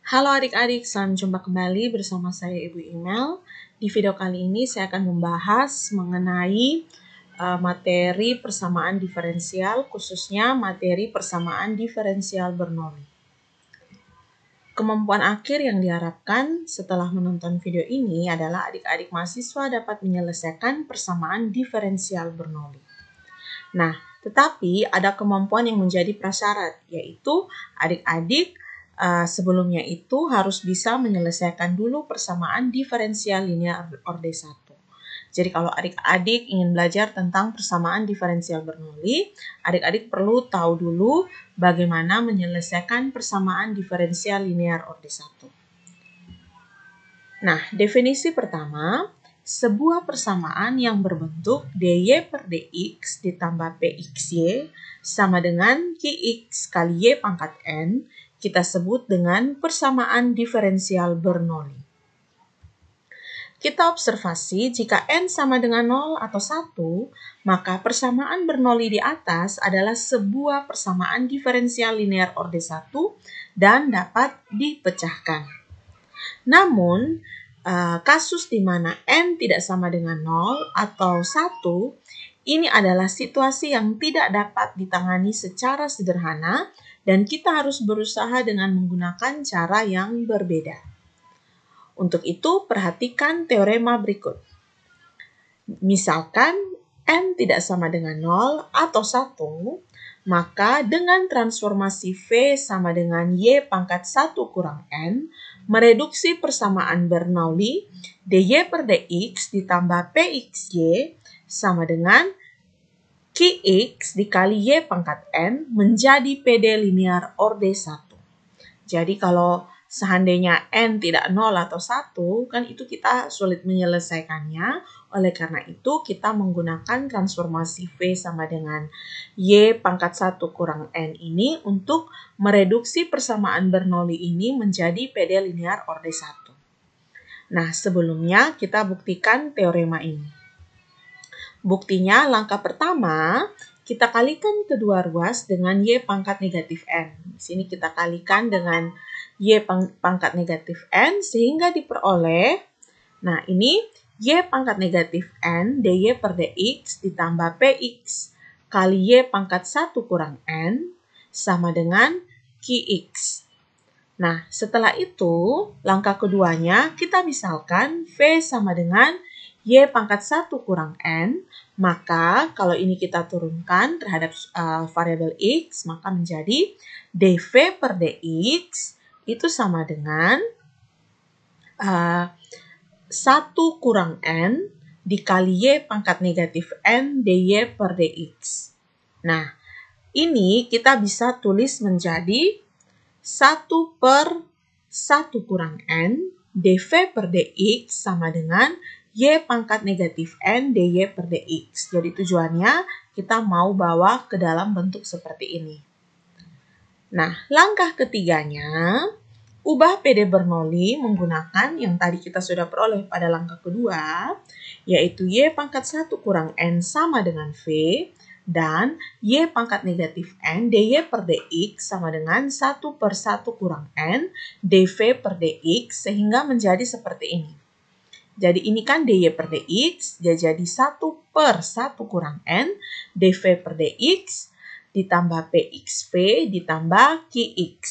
Halo adik-adik, salam jumpa kembali bersama saya Ibu Imel. Di video kali ini saya akan membahas mengenai materi persamaan diferensial, khususnya materi persamaan diferensial Bernoulli. Kemampuan akhir yang diharapkan setelah menonton video ini adalah adik-adik mahasiswa dapat menyelesaikan persamaan diferensial Bernoulli. Nah, tetapi ada kemampuan yang menjadi prasyarat, yaitu adik-adik sebelumnya itu harus bisa menyelesaikan dulu persamaan diferensial linear orde 1. Jadi kalau adik-adik ingin belajar tentang persamaan diferensial Bernoulli, adik-adik perlu tahu dulu bagaimana menyelesaikan persamaan diferensial linear orde 1. Nah, definisi pertama, sebuah persamaan yang berbentuk dy per dx ditambah pxy sama dengan qx kali y pangkat n, kita sebut dengan persamaan diferensial Bernoulli. Kita observasi jika n sama dengan 0 atau 1, maka persamaan Bernoulli di atas adalah sebuah persamaan diferensial linear orde 1 dan dapat dipecahkan. Namun, kasus di mana n tidak sama dengan 0 atau 1, ini adalah situasi yang tidak dapat ditangani secara sederhana dan kita harus berusaha dengan menggunakan cara yang berbeda. Untuk itu, perhatikan teorema berikut. Misalkan n tidak sama dengan 0 atau 1, maka dengan transformasi V sama dengan Y pangkat 1 kurang N, mereduksi persamaan Bernoulli dy per dx ditambah pxy sama dengan qx dikali y pangkat n menjadi PD linear orde 1. Jadi kalau seandainya n tidak 0 atau 1, kan itu kita sulit menyelesaikannya. Oleh karena itu, kita menggunakan transformasi V sama dengan Y pangkat 1 kurang N ini untuk mereduksi persamaan Bernoulli ini menjadi PD linear orde 1. Nah, sebelumnya kita buktikan teorema ini. Buktinya, langkah pertama, kita kalikan kedua ruas dengan Y pangkat negatif N. Di sini kita kalikan dengan Y pangkat negatif N sehingga diperoleh, nah ini Y pangkat negatif N dy per dx ditambah px kali Y pangkat 1 kurang N sama dengan qx. Nah, setelah itu, langkah keduanya kita misalkan V sama dengan Y pangkat 1 kurang N, maka kalau ini kita turunkan terhadap variabel X, maka menjadi dV per dx itu sama dengan 1 kurang N dikali Y pangkat negatif N dy per dx. Nah, ini kita bisa tulis menjadi 1 per 1 kurang N dV per dx sama dengan Y pangkat negatif N dy per dx. Jadi tujuannya kita mau bawa ke dalam bentuk seperti ini. Nah, langkah ketiganya, ubah PD Bernoulli menggunakan yang tadi kita sudah peroleh pada langkah kedua, yaitu Y pangkat 1 kurang N sama dengan V, dan Y pangkat negatif N dy per dx sama dengan 1 per 1 kurang N dV per dx sehingga menjadi seperti ini. Jadi ini kan dy per dx, jadi 1 per 1 kurang N dV per dx ditambah pxv ditambah qx.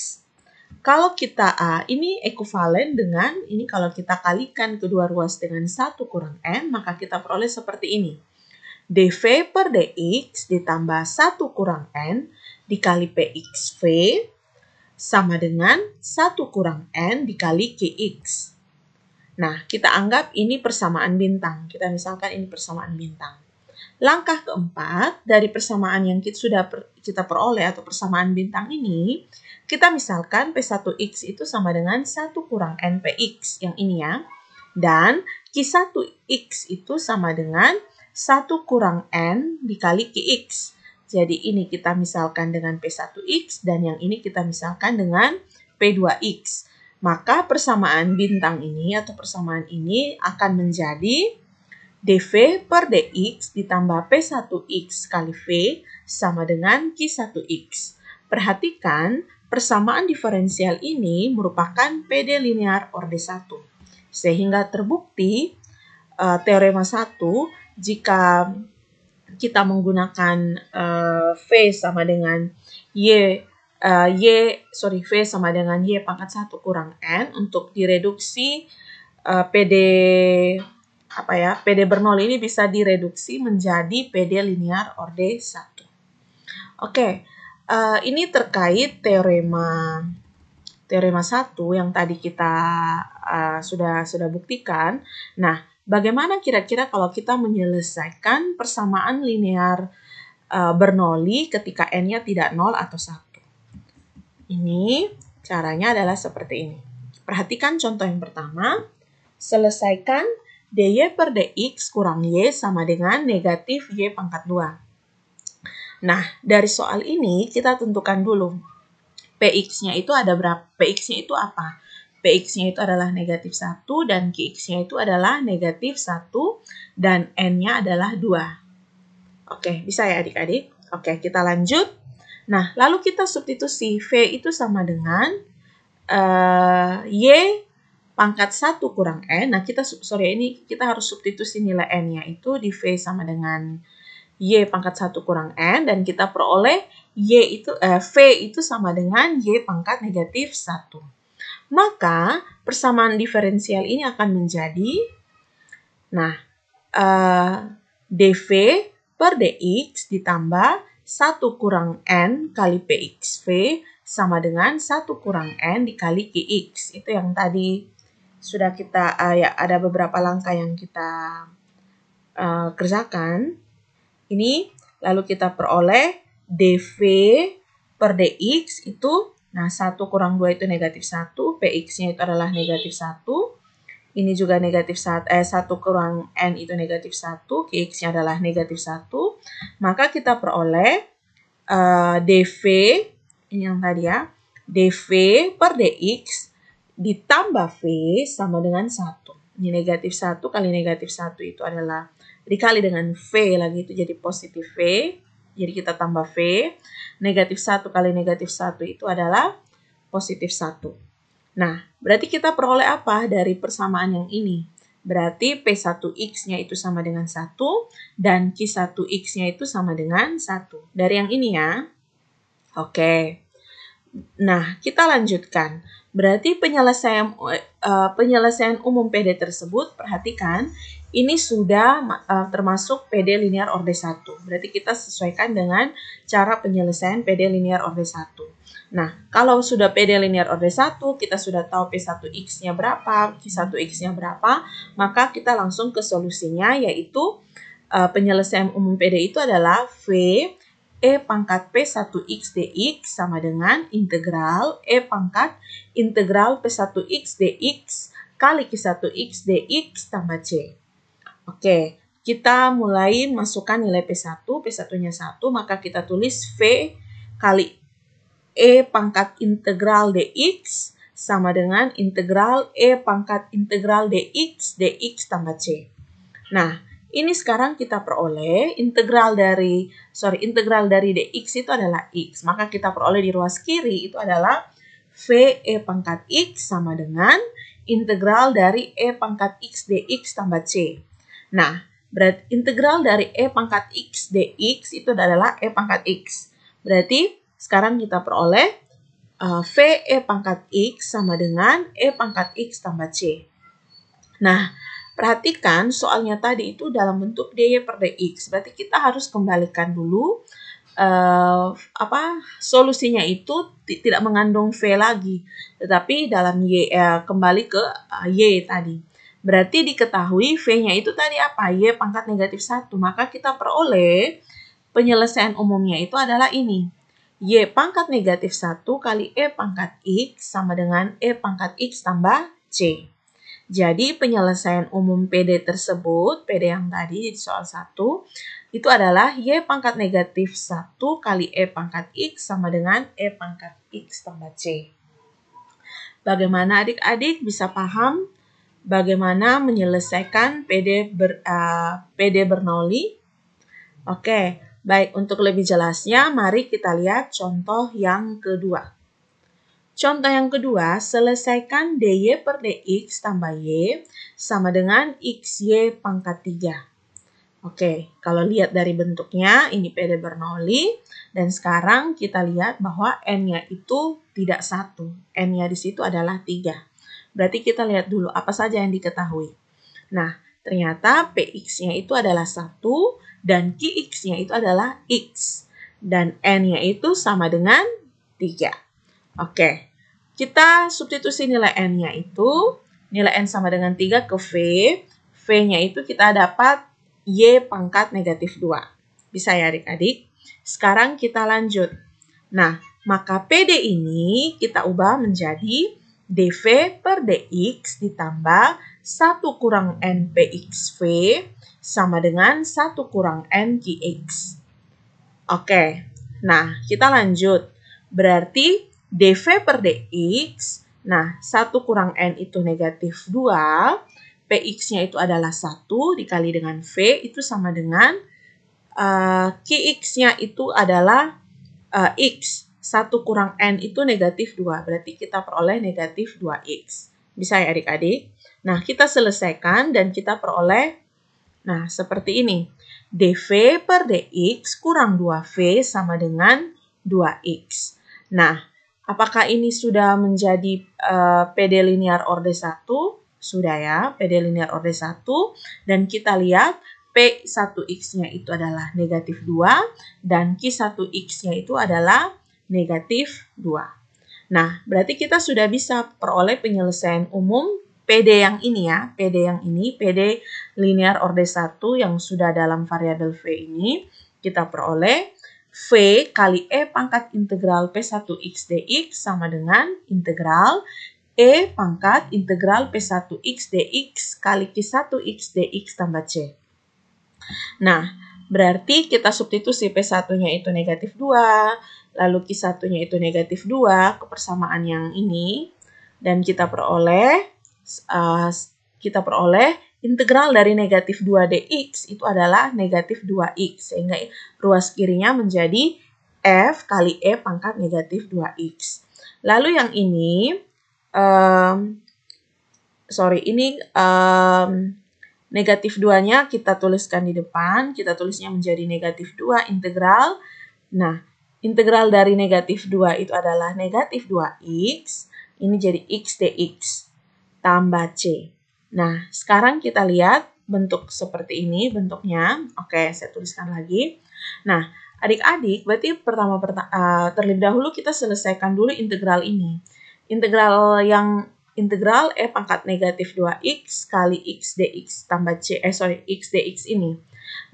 Kalau kita ini ekuivalen dengan, ini kalau kita kalikan kedua ruas dengan 1 kurang N, maka kita peroleh seperti ini. dV per dx ditambah 1 kurang N dikali pxv sama dengan 1 kurang N dikali qx. Nah, kita anggap ini persamaan bintang. Kita misalkan ini persamaan bintang. Langkah keempat, dari persamaan yang kita peroleh atau persamaan bintang ini, kita misalkan P1X itu sama dengan 1 kurang NPX, yang ini ya. Dan Q1X itu sama dengan 1 kurang N dikali QX. Jadi ini kita misalkan dengan P1X dan yang ini kita misalkan dengan P2X. Maka persamaan bintang ini atau persamaan ini akan menjadi dV per dx ditambah P1X kali V sama dengan Q1X. Perhatikan persamaan diferensial ini merupakan PD linear orde 1. Sehingga terbukti teorema 1 jika kita menggunakan V sama dengan V sama dengan Y pangkat 1 kurang N untuk direduksi PD Bernoulli ini bisa direduksi menjadi PD linear orde 1. Oke, ini terkait teorema 1 yang tadi kita sudah buktikan. Nah, bagaimana kira-kira kalau kita menyelesaikan persamaan linear Bernoulli ketika N-nya tidak 0 atau 1? Ini caranya adalah seperti ini. Perhatikan contoh yang pertama. Selesaikan dy per dx kurang y sama dengan negatif y pangkat 2. Nah, dari soal ini kita tentukan dulu. Px-nya itu ada berapa? Px-nya itu apa? Px-nya itu adalah negatif 1 dan Qx-nya itu adalah negatif 1 dan N-nya adalah 2. Oke, bisa ya adik-adik? Oke, kita lanjut. Nah, lalu kita substitusi. V itu sama dengan Y pangkat 1 kurang N. Nah, kita harus substitusi nilai N-nya itu di V sama dengan Y pangkat 1 kurang N. Dan kita peroleh V itu sama dengan Y pangkat negatif 1. Maka, persamaan diferensial ini akan menjadi, dV per dx ditambah 1 kurang N kali PXV sama dengan 1 kurang N dikali Qx. Itu yang tadi sudah kita, ada beberapa langkah yang kita kerjakan. Ini lalu kita peroleh dV per dx itu, 1 kurang 2 itu negatif 1, Px-nya itu adalah negatif 1. Ini juga negatif 1 kurang N itu negatif 1, Qx-nya adalah negatif 1. Maka kita peroleh dV, ini yang tadi ya, dV per dx ditambah V sama dengan 1. Ini negatif 1 kali negatif 1 itu adalah dikali dengan V lagi, itu jadi positif V. Jadi kita tambah V. Negatif 1 kali negatif 1 itu adalah positif 1. Nah, berarti kita peroleh apa dari persamaan yang ini? Berarti P1X-nya itu sama dengan 1 dan Q1X-nya itu sama dengan 1. Dari yang ini ya. Oke. Nah, kita lanjutkan. Berarti penyelesaian umum PD tersebut, perhatikan, ini sudah termasuk PD linear orde 1. Berarti kita sesuaikan dengan cara penyelesaian PD linear orde 1. Nah, kalau sudah PD linear orde 1, kita sudah tahu P1X-nya berapa, Q1X-nya berapa, maka kita langsung ke solusinya, yaitu penyelesaian umum PD itu adalah V E pangkat P1X dx sama dengan integral E pangkat integral P1X dx kali Q1X dx tambah C. Oke, kita mulai masukkan nilai P1, P1-nya 1, maka kita tulis V kali E pangkat integral dx sama dengan integral E pangkat integral dx tambah C. Nah, ini sekarang kita peroleh integral dari dx itu adalah x. Maka kita peroleh di ruas kiri itu adalah V E pangkat x sama dengan integral dari E pangkat x dx tambah C. Nah, berarti integral dari E pangkat x dx itu adalah E pangkat x. Berarti sekarang kita peroleh V E pangkat x sama dengan E pangkat x tambah C. Nah, perhatikan soalnya tadi itu dalam bentuk dy per dx. Berarti kita harus kembalikan dulu solusinya itu tidak mengandung V lagi. Tetapi dalam y kembali ke y tadi. Berarti diketahui V-nya itu tadi apa? Y pangkat negatif 1. Maka kita peroleh penyelesaian umumnya itu adalah ini. Y pangkat negatif 1 kali E pangkat X sama dengan E pangkat X tambah C. Jadi penyelesaian umum PD tersebut, PD yang tadi di soal 1, itu adalah Y pangkat negatif 1 kali E pangkat X sama dengan E pangkat X tambah C. Bagaimana adik-adik bisa paham bagaimana menyelesaikan PD Bernoulli? Oke, baik, untuk lebih jelasnya mari kita lihat contoh yang kedua. Contoh yang kedua, selesaikan dy per dx tambah y sama dengan xy pangkat 3. Oke, kalau lihat dari bentuknya, ini PD Bernoulli. Dan sekarang kita lihat bahwa n-nya itu tidak 1. N-nya di situ adalah 3. Berarti kita lihat dulu apa saja yang diketahui. Nah, ternyata Px-nya itu adalah 1 dan Qx-nya itu adalah X. Dan N-nya itu sama dengan 3. Oke, kita substitusi nilai N-nya itu. Nilai N sama dengan 3 ke V. V-nya itu kita dapat Y pangkat negatif 2. Bisa ya adik-adik? Sekarang kita lanjut. Nah, maka PD ini kita ubah menjadi dV per dx ditambah 1 kurang n pxv sama dengan 1 kurang n qx. Oke, nah kita lanjut. Berarti dV per dx, nah 1 kurang n itu negatif 2, px-nya itu adalah 1 dikali dengan v itu sama dengan qx-nya itu adalah x. 1 kurang n itu negatif 2. Berarti kita peroleh negatif 2x. Bisa ya adik-adik? Nah, kita selesaikan dan kita peroleh, nah seperti ini. dV per dx kurang 2v sama dengan 2x. Nah, apakah ini sudah menjadi PD linear orde 1? Sudah ya, PD linear orde 1. Dan kita lihat P1x-nya itu adalah negatif 2 dan Q1x-nya itu adalah negatif 2. Nah, berarti kita sudah bisa peroleh penyelesaian umum PD yang ini ya. PD yang ini, PD linear orde 1 yang sudah dalam variabel V ini. Kita peroleh V kali E pangkat integral P1x dx sama dengan integral E pangkat integral P1x dx kali Q1x dx tambah C. Nah, berarti kita substitusi P1-nya itu negatif 2, lalu Q1-nya itu negatif 2, kepersamaan yang ini, dan kita peroleh integral dari negatif 2 dx itu adalah negatif 2x, sehingga ruas kirinya menjadi F kali E pangkat negatif 2x. Lalu yang ini, negatif 2-nya kita tuliskan di depan, kita tulisnya menjadi negatif 2 integral. Nah, integral dari negatif 2 itu adalah negatif 2x, ini jadi x dx tambah c. Nah, sekarang kita lihat bentuk seperti ini bentuknya. Oke, saya tuliskan lagi. Nah, adik-adik, berarti terlebih dahulu kita selesaikan dulu integral ini. Integral E pangkat negatif 2x kali x dx tambah c, x dx ini.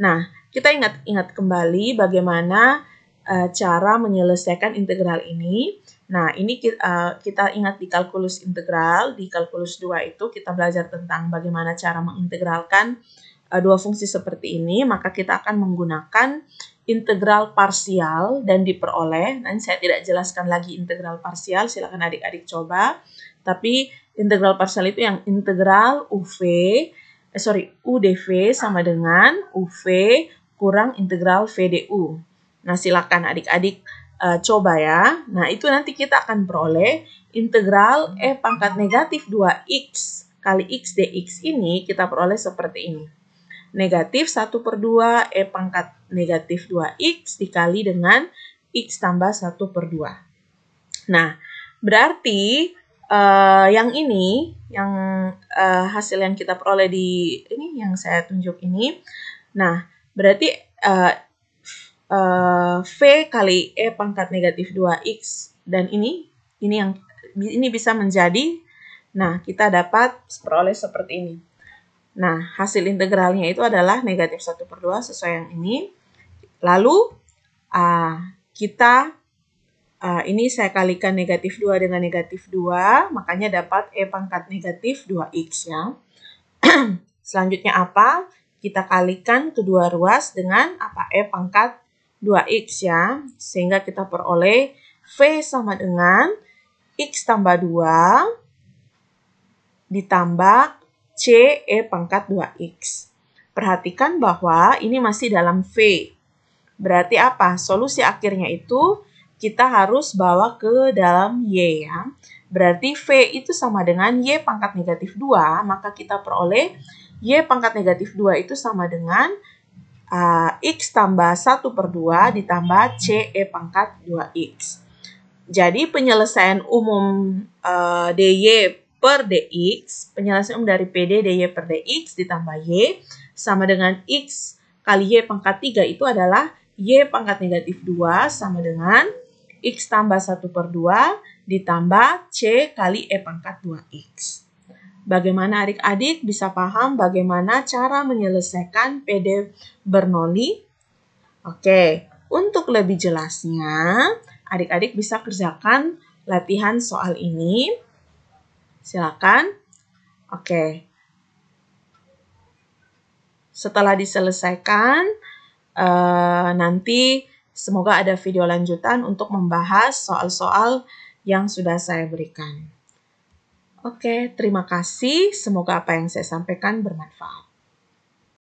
Nah, kita ingat kembali bagaimana cara menyelesaikan integral ini. Nah, ini kita ingat di kalkulus integral, di kalkulus 2 itu kita belajar tentang bagaimana cara mengintegralkan dua fungsi seperti ini, maka kita akan menggunakan integral parsial dan diperoleh. Nanti saya tidak jelaskan lagi integral parsial, silakan adik-adik coba. Tapi integral parsial itu yang integral UdV sama dengan UV kurang integral VdU. Nah, silakan adik-adik coba ya. Nah, itu nanti kita akan peroleh integral E pangkat negatif 2x kali x dx ini kita peroleh seperti ini. Negatif 1/2 E pangkat negatif 2x dikali dengan x tambah 1/2. Nah, berarti yang ini, yang hasil yang kita peroleh di ini, yang saya tunjuk ini. Nah, berarti V kali E pangkat negatif 2x dan ini bisa menjadi, nah kita dapat peroleh seperti ini. Nah, hasil integralnya itu adalah negatif 1/2 sesuai yang ini. Lalu ini saya kalikan negatif 2 dengan negatif 2, makanya dapat E pangkat negatif 2x ya. Selanjutnya apa? Kita kalikan kedua ruas dengan E pangkat 2x ya. Sehingga kita peroleh V sama dengan x tambah 2 ditambah C E pangkat 2x. Perhatikan bahwa ini masih dalam V. Berarti apa? Solusi akhirnya itu kita harus bawa ke dalam Y ya. Berarti V itu sama dengan Y pangkat negatif 2, maka kita peroleh Y pangkat negatif 2 itu sama dengan X tambah 1/2 ditambah CE pangkat 2X. Jadi penyelesaian umum DY per DX, penyelesaian umum dari PD DY per DX ditambah Y sama dengan X kali Y pangkat 3 itu adalah Y pangkat negatif 2 sama dengan X tambah 1/2 ditambah C kali E pangkat 2X. Bagaimana adik-adik bisa paham bagaimana cara menyelesaikan PD Bernoulli? Oke, untuk lebih jelasnya, adik-adik bisa kerjakan latihan soal ini. Silakan. Oke. Setelah diselesaikan, nanti semoga ada video lanjutan untuk membahas soal-soal yang sudah saya berikan. Oke, terima kasih. Semoga apa yang saya sampaikan bermanfaat.